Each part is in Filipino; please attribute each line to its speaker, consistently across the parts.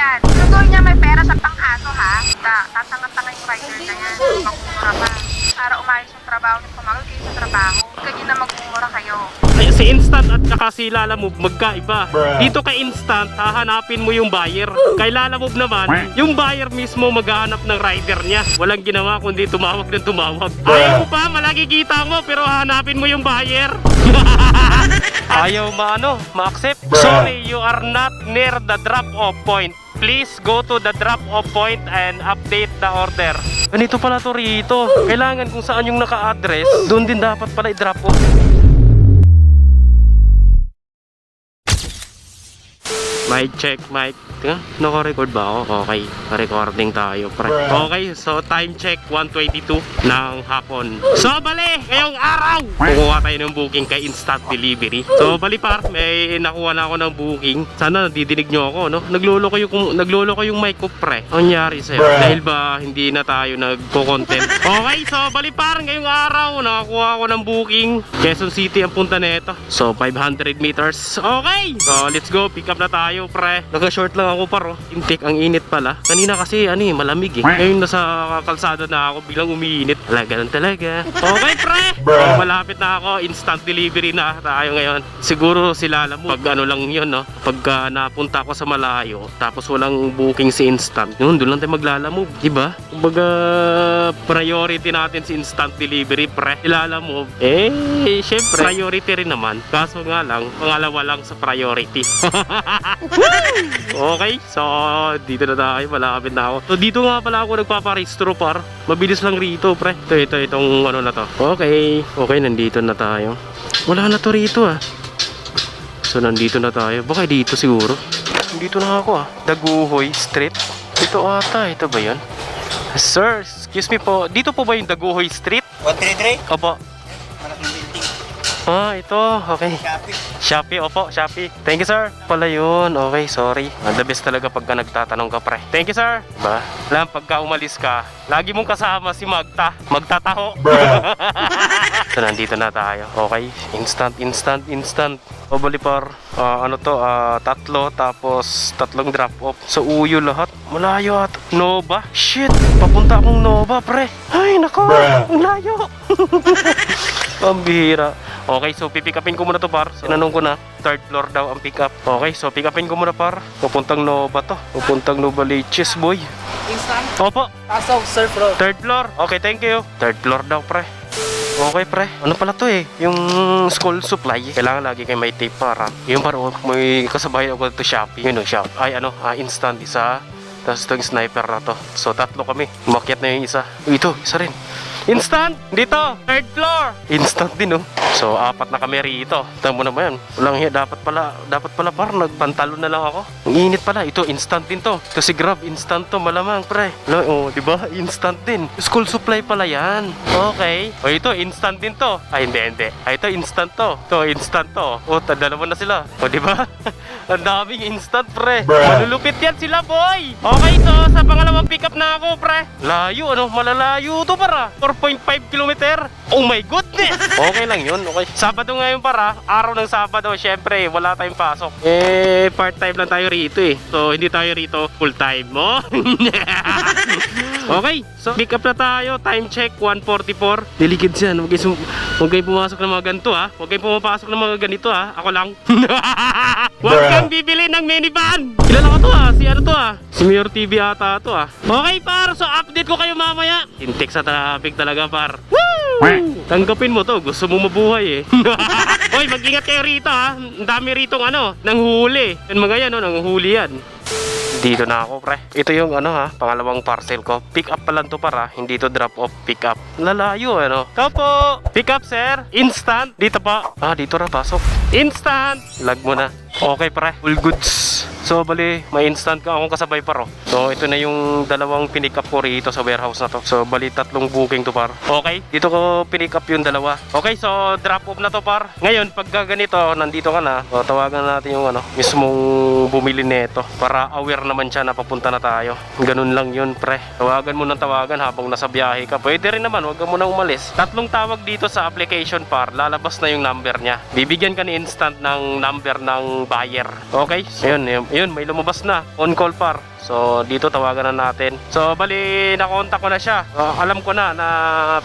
Speaker 1: yan. Tuloy niya may pera sa pang-aso, ha? Tatanga-tanga yung rider na yan. Magmumura pa. Para umayos yung trabaho niyo, pumagal kayo sa trabaho. Huwag kayo na magmumura kayo.
Speaker 2: Ay, si Instant at saka si Lalamove magkaiba. Dito kay Instant, hahanapin mo yung buyer. Kay Lalamove naman, yung buyer mismo maghahanap ng rider niya. Walang ginawa kundi tumawag ng tumawag. Ayaw mo pa, malagi kita mo, pero hahanapin mo yung buyer. Ayaw ma-accept. Sorry, you are not near the drop-off point. Please go to the drop-off point and update the order. Ganito pala to rito. Kailangan kung saan yung naka-address, doon din dapat pala i-drop off. Mic check, mic. Naka-record ba ako? Okay, recording tayo, pre. Okay, so time check 1:22 ng hapon. So bali, ngayong araw kukuha tayo ng booking kay Instant Delivery. So bali par, may nakuha na ako ng booking. Sana nadidinig nyo ako, no? Naglolo ko yung mic ko, pre. Ang nangyari sa'yo? Dahil ba hindi na tayo nagko-content? Okay, so bali par, ngayong araw nakakuha ako ng booking. Quezon City ang punta nito. So 500 meters. Okay, so let's go, pick up na tayo, pre. Naka-short lang ako paro. Intik, ang init pala. Kanina kasi malamig eh. Ngayon nasa kalsada na ako, biglang umiinit. Ganun talaga. Okay, pre. So, malapit na ako. Instant delivery na tayo ngayon. Siguro sila alam mo, pag ano lang yun, no? Pagka napunta ako sa malayo, tapos walang booking si Instant, yun, doon lang tayo maglalamove, diba? Kumbaga, priority natin si Instant delivery, pre. Sila alam mo, syempre, priority rin naman. Kaso nga lang, pangalawa lang sa priority. Okay, so dito na tayo, malapit na ako. So dito nga pala ako nagpaparehistro, par. Mabilis lang rito, pre. Itong ano na to. Okay, nandito na tayo. Wala na to rito, ah. So nandito na tayo. Baka dito siguro. Dito na ako, ah. Daguhoy Street. Ito ata, ito ba yun? Sir, excuse me po. Dito po ba yung Daguhoy Street?
Speaker 3: 133?
Speaker 2: Opo.
Speaker 3: Malaking building.
Speaker 2: Ah, ito. Okay. Shopee, opo, Shopee. Thank you, sir. Pala yun. Okay, sorry. The best talaga pagka nagtatanong ka, pre. Thank you, sir. Ba? Alam, pagka umalis ka, lagi mong kasama si Magtataho. So, nandito na tayo. Okay. Instant. O, bali par. Tatlo, tapos tatlong drop off. Sa Uyo lahat. Malayo at Nova. Shit. Papunta akong Nova, pre. Ay, nako. Ang layo. Pambihira. Okay, so pipick upin ko muna to, par. Sinanong ko na, third floor daw ang pick up. Okay, so pick upin ko muna, par. Pupuntang Nova to. Pupuntang Nova Leches, boy.
Speaker 3: Instant?
Speaker 2: Opo.
Speaker 3: Pasok, sir, bro.
Speaker 2: Third floor. Okay, thank you. Third floor daw, pre. Okay, pre. Ano pala to eh? Yung school supply. Kailangan lagi kayo may tape, para. Yung par, may kasabay ako to Shopee. Yun, Shopee. Ay, Instant isa. Tapos itong sniper na to. So, tatlo kami. Umakyat na yung isa. Ito, isa rin. Instant! Dito! Third floor! Instant din, oh. So, apat na kami rito. Tama mo naman yan. Walang hiya. Dapat pala par, nagpantalo na lang ako. Ang init pala. Ito, instant din to. Ito si Grab, instant to. Malamang, pre. Diba? Instant din. School supply pala yan. Okay. O, ito, instant din to. Ay, hindi. Ay, ito, instant to. Ito, instant to. O, dalawa na sila. O, diba? Ang daming instant, pre. Malulupit yan sila, boy. Okay, so, sa pangalawang pick up na ako, pre. Layo, malalayo to, para. 4.5 kilometer. Oh my goodness. Okay lang yun. Okay. Sabado ngayon, para. Araw ng Sabado, syempre, wala tayong pasok. Part-time lang tayo rito eh. So, hindi tayo rito full-time mo. Okay. So, pick up na tayo. Time check, 1:44. Delicate yan. Huwag kayo pumasok ng mga ganito, ha. Huwag kayo pumapasok ng mga ganito, ha. Ako lang. Huwag kang bibili ng minivan. Kilala ko to, ha. Si ano to, ha. Si Mayor TV ata to, ha. Okay, par. So, update ko kayo mamaya. Intik sa traffic talaga, par. Woo! Tanggapin mo to. Gusto mo mabuhay, eh. Hoy, mag-ingat kayo rito, ha. Ang dami ritong nanghuli. Yan mga yan, nanghuli yan. Dito na ako, pre. Ito yung pangalawang parcel ko. Pick up pa lang to, para. Hindi to drop off, pick up. Lalayo, Kapo! Pick up, sir. Instant. Dito pa. Dito na, pasok. Instant. Lag mo na. Okay, pre. Full goods. So, bali, may instant ka akong kasabay, paro. So, ito na yung dalawang pinick up ko rito sa warehouse na to. So, bali, tatlong booking to, par. Okay, dito ko pinick up yung dalawa. Okay, so, drop off na to, par. Ngayon, pag ganito, nandito ka na, so, tawagan natin yung mismong bumili nito para aware naman siya na papunta na tayo. Ganun lang yun, pre. Tawagan mo ng tawagan habang nasa biyahe ka. Pwede rin naman, wag ka muna umalis. Tatlong tawag dito sa application, par. Lalabas na yung number niya. Bibigyan ka ni Instant ng number ng buyer. Okay? Ayun, may lumabas na. On call, par. So dito tawagan na natin. So bali nakontak ko na siya. Alam ko na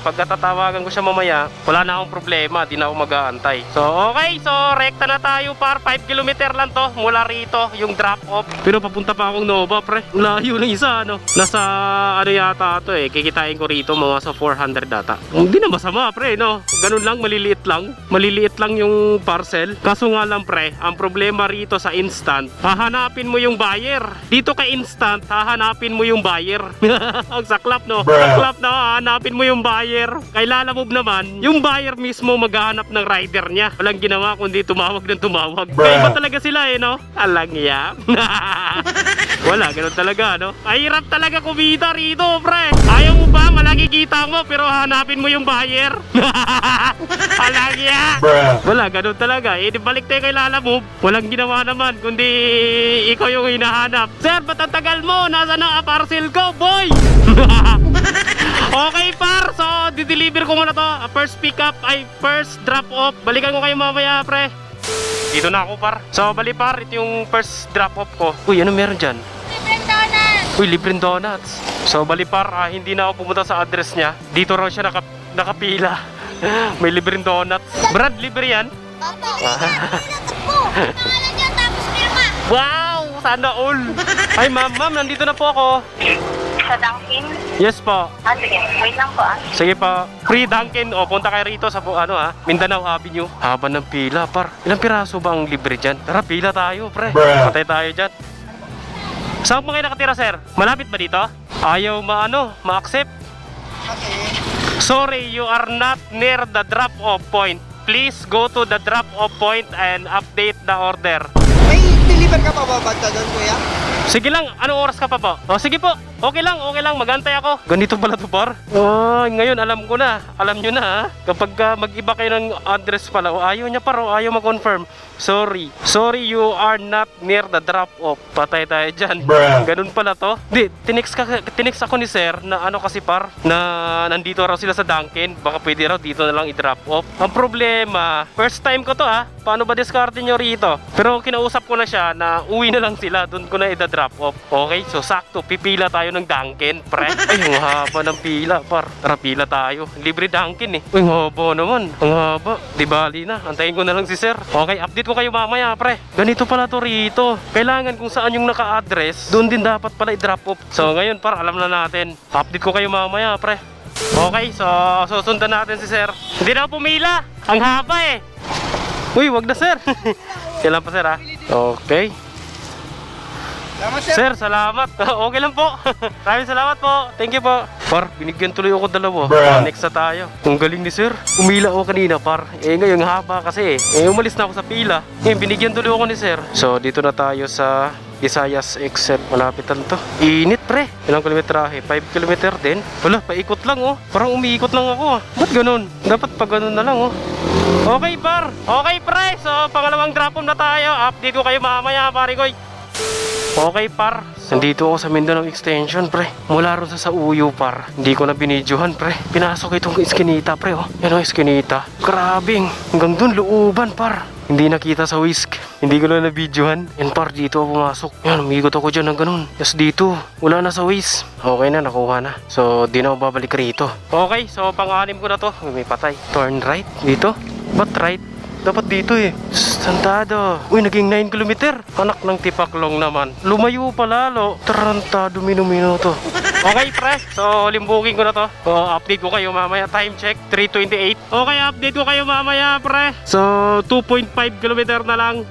Speaker 2: pagkatatawagan ko siya mamaya, wala na akong problema, di na ako mag-aantay. So okay, so rekta na tayo par 5 km lang to mula rito yung drop off. Pero papunta pa akong Nova pre. Layo ng isa ano. Nasa ano yata to eh. Kikitain ko rito mga sa 400 data. Hindi na masama pre no. Ganun lang, maliliit lang. Maliliit lang yung parcel. Kaso nga lang pre, ang problema rito sa instant, hahanapin mo yung buyer. Dito kay instant, hahanapin mo yung buyer. Ang saklap no. Saklap na hahanapin mo yung buyer. Kay Lalamove naman, yung buyer mismo maghahanap ng rider niya. Walang ginawa kundi tumawag ng tumawag. Kaya iba talaga sila eh no. Alang ya. Wala, ganun talaga no. Ay hirap talaga kumita rito pre. Ayaw mo ba, malaki kita mo pero hahanapin mo yung buyer. Alang ya. Wala, ganun talaga. Eh, balik tayo kay Lalamove. Walang ginawa naman, kundi ikaw yung hinahanap. Sir, ba't ang tagal mo? Nasaan ang parcel ko, boy? Okay, par. So, dideliver ko muna to. First pick up, first drop off. Balikan ko kayo mamaya, pre. Dito na ako, par. So, bali, par. Ito yung first drop off ko. Uy, ano meron dyan?
Speaker 1: Libreng donuts!
Speaker 2: Uy, libreng donuts. So, bali, par. Hindi na ako pumunta sa address niya. Dito raw siya nakapila. May libreng donuts. Brad, libre yan?
Speaker 1: Opo! Pangalan niya tapos firma!
Speaker 2: Wow! Sana all! Ay, ma'am, nandito na po ako.
Speaker 1: Sa Dunkin?
Speaker 2: Yes po.
Speaker 1: Sige. Wait lang po
Speaker 2: Sige pa. Free Dunkin. O, punta kayo rito sa Mindanao Avenue. Haba ng pila, par. Ilang piraso ba ang libre dyan? Tara, pila tayo, pre. Patay tayo dyan. Saan mo kayo nakatira, sir? Malapit ba dito? Ayaw ma-accept?
Speaker 3: Okay.
Speaker 2: Sorry, you are not near the drop-off point. Please go to the drop-off point and update the order.
Speaker 3: May deliver ka pa ba banda doon, kuya?
Speaker 2: Sige lang, anong oras ka pa po? O sige po, okay lang, magantay ako. Ganito pala to par? Oh, ngayon alam ko na, alam nyo na ha. Kapag mag-iba kayo ng address pala, o ayaw niya par, o ayaw mag-confirm. Sorry, you are not near the drop-off. Patay tayo dyan. Ganun pala to. Di, tinext ako ni sir na ano kasi par, na nandito raw sila sa Dunkin. Baka pwede raw dito na lang i-drop off. Ang problema, first time ko to ha. Paano ba discarte nyo rito? Pero kinausap ko na siya na uwi na lang sila, doon ko na i-drop off. Okay, so sakto, pipila tayo ng Dunkin, pre. Ay, ang haba ng pila, par. Tara, pila tayo. Libre Dunkin eh. Uy, ang haba naman. Ang haba. Di bali na. Antayin ko na lang si sir. Okay, update ko kayo mamaya, pre. Ganito pala to rito. Kailangan kung saan yung naka-address, doon din dapat pala i-drop off. So, ngayon, par, alam na natin. Update ko kayo mamaya, pre. Okay, so susundan natin si sir. Hindi na ako pumila. Ang haba eh. Uy, wag na sir. Kailan pa sir ha? Okay.
Speaker 3: Salamat, sir.
Speaker 2: Sir, salamat. Okay lang po. Maraming salamat po. Thank you po. Par, binigyan tuloy ako dalawa. Next na tayo. Ang galing ni sir. Umila ako kanina par. Eh ngayon haba kasi eh. Umalis na ako sa pila. Ngayon binigyan tuloy ako ni sir. So dito na tayo sa Visayas except malapitan to. Init pre. Ilang kilometrahe? 5 kilometer din. Wala, paikot lang oh. Parang umiikot lang ako ah. Ba't ganun? Dapat pa ganun na lang oh. Okay par. Okay pre. So pangalawang drop na tayo. Update ko kayo mamaya pare ko. Okay par. Nandito ako sa Mindanao Extension pre. Mula ron sa Uyo par. Hindi ko na binidyohan pre. Pinasok itong iskinita pre oh. Yan o iskinita. Grabing. Hanggang dun looban par. Hindi nakita sa whisk. Hindi ko na nabidyohan. Yan par, dito ako pumasok. Yan, umigot ako dyan ng ganun. Tapos dito, wala na sa whisk. Okay na, nakuha na. So, di na ako babalik rito. Okay, so pang-anim ko na to. May patay. Turn right. Dito? Ba't right? Dapat dito eh. Tarantado. Uy, naging 9 kilometer. Anak ng tipaklong naman. Lumayo pa lalo. Tarantado minuto. Okay pre, so limbugin ko na to. So, update ko kayo mamaya. Time check, 3:28. Okay, update ko kayo mamaya pre. So, 2.5 kilometer na lang.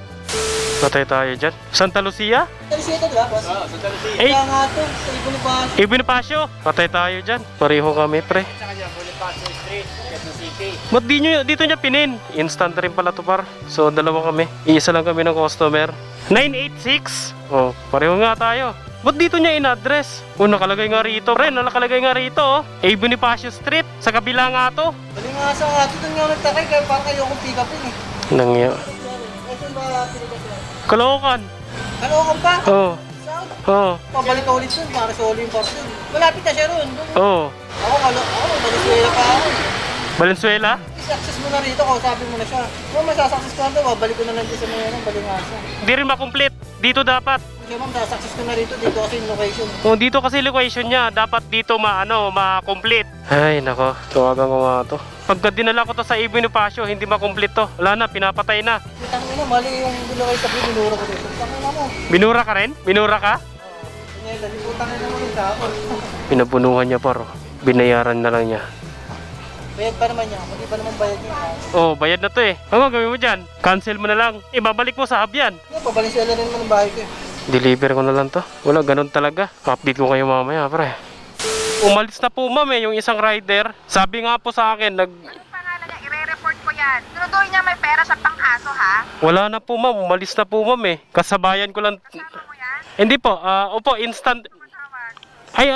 Speaker 2: Patay tayo dyan. Santa Lucia?
Speaker 3: Santa Lucia ito, diba, boss? Oo, Santa Lucia.
Speaker 2: Eh,
Speaker 3: kaya nga ito, sa Bonifacio.
Speaker 2: Bonifacio. Patay tayo dyan. Pareho kami pre.
Speaker 3: Sa kanya, Bonifacio Street, Quezon City.
Speaker 2: Ba't dito niya pinin? Instant rin pala to par. So, dalawa kami. Iisa lang kami ng customer. 986. Oh, pareho nga tayo. Ba't dito niya in-address? Oh, nakalagay nga rito. Pre, nakalagay nga rito oh. Bonifacio Street. Sa kabila nga to.
Speaker 3: Bali nga sa nga ito, doon nga nagtakay, kaya parang kayo akong pick up yun eh.
Speaker 2: Nangya.
Speaker 3: Saan ba pinag sila?
Speaker 2: Kaloocan.
Speaker 3: Kaloocan pa?
Speaker 2: Oo.
Speaker 3: Saan?
Speaker 2: Oo.
Speaker 3: Pabalik ka ulit dun, para sa uli yung parcel. Malapit na siya ron.
Speaker 2: Oo.
Speaker 3: Ako, Valenzuela pa ako.
Speaker 2: Valenzuela?
Speaker 3: Access mo na rito, kausapin mo na siya. Kung masasakses ko na ito, babalik ko na lang dyan sa mga balingasa.
Speaker 2: Di rin makomplete. dito dapat.
Speaker 3: Kaya ma'am, success ko na rito. Dito kasi yung location.
Speaker 2: Kung dito kasi location niya, dapat dito ma-complete. Ay, nako. Tawagan ko nga to. Pagka dinala ko to sa Ibon Pasio, hindi ma-complete to. Wala na, pinapatay na.
Speaker 3: Kitang mo na, mali yung location sa binura ko dito. Tangin na mo.
Speaker 2: Binura ka rin? Binura ka?
Speaker 3: Kanya, dali po tangin na mo rin kahapon.
Speaker 2: Pinapunuhan niya paro. Binayaran na lang niya.
Speaker 3: Bayad pa naman niya. Mali pa naman bayad niya.
Speaker 2: Oh, bayad na to eh. Ano gawin mo dyan? Cancel mo na lang. Ibabalik mo sa hub yan.
Speaker 3: Pabalinsyala rin mo ng bahay ko eh.
Speaker 2: Deliver ko na lang to. Wala, ganun talaga. Update ko kayo mamaya, pre. Umalis na po, ma'am eh, yung isang rider. Sabi nga po sa akin,
Speaker 1: Anong pangalan niya? I-report ko yan. Sinuduhin niya may pera sa pangkaso, ha?
Speaker 2: wala na po, ma'am. Umalis na po, ma'am eh. Kasabayan ko lang.
Speaker 1: Kasama mo yan?
Speaker 2: Hindi po, opo, instant.
Speaker 1: Matawag.
Speaker 2: Ay,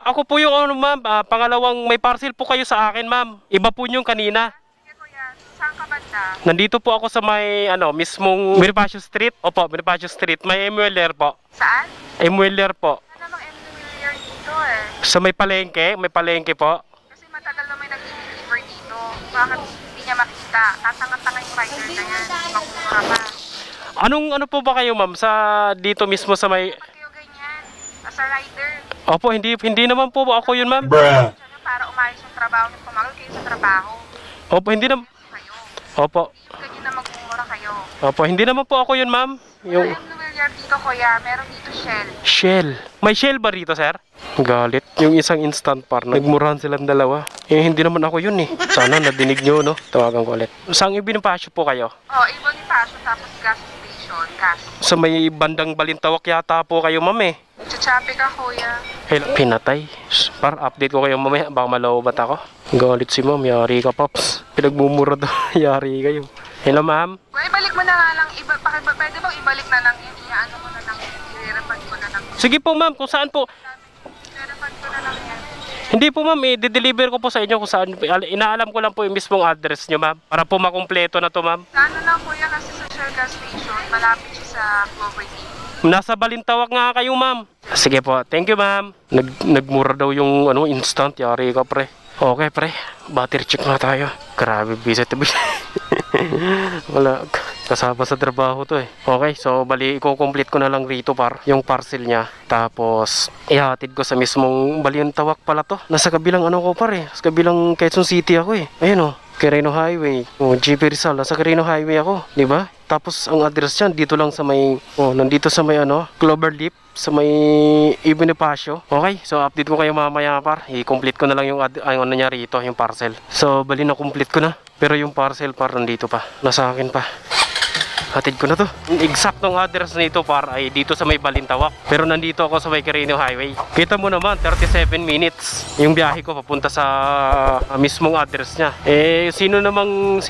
Speaker 2: ako po yung ma'am. Pangalawang may parcel po kayo sa akin, ma'am. Iba po yung kanina.
Speaker 1: Sige, kuya. Saan ka banda?
Speaker 2: Nandito po ako sa may, mismong Bonifacio Street. Opo, Bonifacio Street. May Emueller po.
Speaker 1: Saan?
Speaker 2: Emueller po.
Speaker 1: Ano namang familiar dito eh?
Speaker 2: Sa may palengke po.
Speaker 1: Kasi matagal na may nag-deliver dito. Bakit hindi niya makita? Tatanga-tanga yung rider na yan. Magmumura pa.
Speaker 2: Ano po ba kayo, ma'am, sa dito mismo sa may...
Speaker 1: Ba't kayo ganyan? As a rider,
Speaker 2: Opo, hindi naman po ako yun, ma'am.
Speaker 1: siya na para umayos yung trabaho niyo. Pumagal kayo sa trabaho.
Speaker 2: Opo, hindi naman.
Speaker 1: Kayo.
Speaker 2: Opo.
Speaker 1: Ganyan na magmumura kayo.
Speaker 2: Opo, hindi naman po ako yun, ma'am. Yung
Speaker 1: I'm familiar dito, kuya. Meron dito Shell.
Speaker 2: Shell. May Shell ba rito, sir? Galit. Yung isang instant par. Nagmurahan silang dalawa. Eh, hindi naman ako yun eh. Sana nadinig nyo, no? Tawagan ko ulit. Saan yung binipasyo po kayo?
Speaker 1: Oh, Ibon Passion tapos gas station. Gas.
Speaker 2: Sa may bandang Balintawak yata po kayo, ma'am eh.
Speaker 1: Chachapi ka, kuya.
Speaker 2: Hello, pinatay. Par, update ko kayo mamaya. Baka malawbat ako. Galit si ma'am. Yari ka, Pops. Pinagmumura daw. Yari kayo. Hello, ma'am.
Speaker 1: Kuya, ibalik mo na nga lang. Pwede bang ibalik na lang yun? Iaano mo na lang. I-refund ko na lang.
Speaker 2: Sige po, ma'am. Kung saan po.
Speaker 1: I-refund ko na lang yan.
Speaker 2: Hindi po, ma'am. I-deliver ko po sa inyo kung saan. Inaalam ko lang po yung mismong address nyo, ma'am. Para po makumpleto na to, ma'am.
Speaker 1: Sa ano lang, kuya, kasi sa Shell gas station. Malapit siya sa Clover City.
Speaker 2: Nasa Balintawak nga kayo, ma'am. Sige po. Thank you, ma'am. Nagmura daw yung instant. Yari ka, pre. Okay, pre. Battery check nga tayo. Grabe, visit. Wala. Kasama sa trabaho to eh. Okay, so bali, i-complete ko na lang rito yung parcel niya. Tapos, ihatid ko sa mismong Balintawak pala to. Nasa kabilang ko pare. Sa kabilang Quezon City ako eh. Ayun oh. Quirino Highway. GP Rizal, nasa Quirino Highway ako, di ba? Tapos ang address niyan dito lang sa may nandito sa may Cloverleaf sa may Ibon Pasio. Okay, so update ko kayo mamaya par. I-complete ko na lang yung niya rito, yung parcel. So bali na complete ko na. Pero yung parcel par nandito pa. Nasa akin pa. Hatid ko na to. Eksaktong address nito par ay dito sa may Balintawak. Pero nandito ako sa may Quirino Highway. Kita mo naman 37 minutes yung biyahe ko papunta sa mismong address niya. Eh sino naman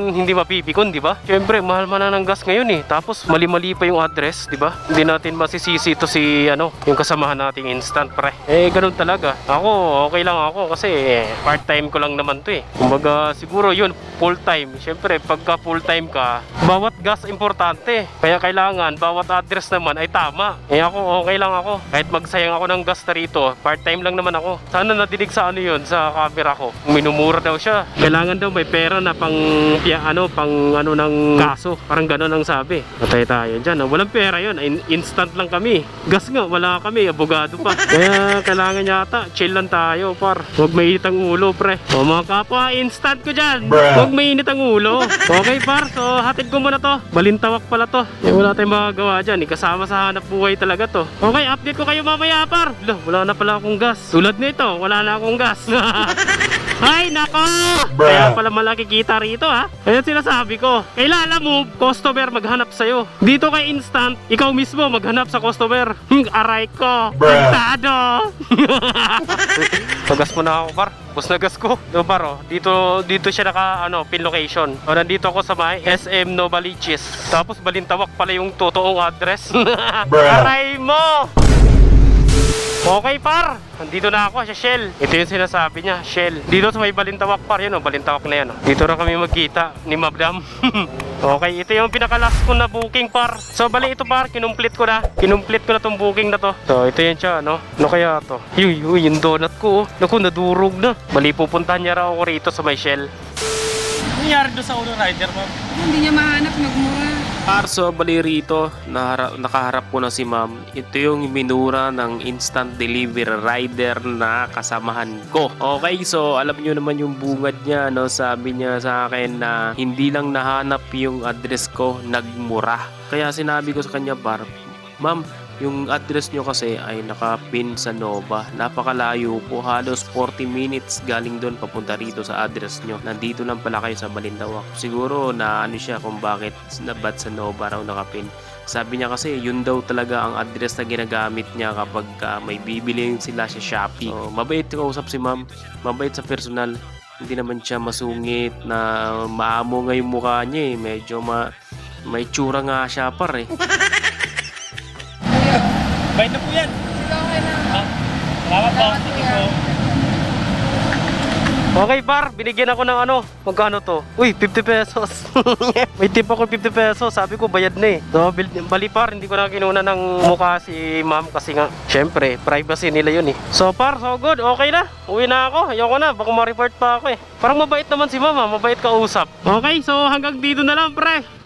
Speaker 2: hindi mapipikon, di ba? Syempre mahal man na ng gas ngayon eh. Tapos mali-mali pa yung address, di ba? Hindi natin masisisi ito si yung kasamahan nating instant pre. Eh ganun talaga. Ako okay lang ako kasi part-time ko lang naman to eh. Kumbaga siguro yun full-time. Syempre pagka full-time ka, bawat gas importante. Kaya kailangan bawat address naman ay tama. Eh ako okay lang ako. Kahit magsayang ako ng gas na rito, part-time lang naman ako. Sana nadinig sa yun sa camera ko. Minumura daw siya. Kailangan daw may pera na pang ng kaso. Parang gano'n ang sabi. Patay tayo dyan. Walang pera yun. Instant lang kami. Gas nga, wala kami. Abogado pa. Kaya kailangan yata. Chill lang tayo, par. Huwag mainit ang ulo, pre. O mga kapwa, instant ko dyan. Huwag mainit ang ulo. Okay, par. So, hatid ko muna to. Balintawak pala to. Eh, wala tayong magagawa dyan. Kasama sa hanap buhay talaga to. Okay, update ko kayo mamaya, par. Wala na pala akong gas. Tulad nito, wala na akong gas. Ay, nako! Kaya pala malaki kita rito, ha? Kaya sinasabi ko, kailangan mo, customer maghanap sa'yo. Dito kay instant, ikaw mismo maghanap sa customer. Aray ko! Pagtado! Pagas mo na ako, par. Bus na gas ko. No, par, oh. Dito siya pin location. O, nandito ako sa may SM Novaliches. Tapos Balintawak pala yung totoong address. Aray mo! Okay par, nandito na ako sa Shell. Ito yung sinasabi niya, Shell. Dito sa may Balintawak par, yun Balintawak na yan. Dito na kami magkita ni Madam. Okay, ito yung pinaka-last ko na booking par. So bali ito par, kinumplete ko na tong booking na to. So ito yun siya, ano kaya to? Yung donut ko, naku nadurog na. Bali pupuntahan niya raw ako rito sa may Shell.
Speaker 3: Nangyari doon sa ulo rider, ma'am?
Speaker 1: Hindi niya mahanap, nagmura.
Speaker 2: So bali rito, nakaharap ko na si ma'am. Ito yung minura ng instant delivery rider na kasamahan ko. Okay, so alam nyo naman yung bungad niya, no? Sabi niya sa akin na hindi lang nahanap yung address ko, nagmura. Kaya sinabi ko sa kanya, par, ma'am, yung address nyo kasi ay nakapin sa Nova. Napakalayo po, halos 40 minutes galing doon papunta rito sa address nyo. Nandito lang pala kayo sa Balintawak. Siguro na ano siya kung bakit ba't sa Nova raw nakapin. Sabi niya kasi yun daw talaga ang address na ginagamit niya kapag may bibili sila sa Shopee. So, mabait kausap si ma'am, mabait sa personal. Hindi naman siya masungit na maamo nga yung mukha niya eh. Medyo may tsura nga siya par eh. Bait na po yan. Salamat po. Sige po. Okay par, binigyan ako ng ano, magkano to? Uy, 50 pesos. May tip ako 50 pesos, sabi ko bayad na eh. So, bali par, hindi ko na kinuna ng mukha si ma'am kasi nga, syempre, privacy nila yun eh. So par, so good, okay na. Uwi na ako, ayoko na, baka ma-report pa ako eh. Parang mabait naman si mama, mabait kausap. Okay, so hanggang dito na lang pre.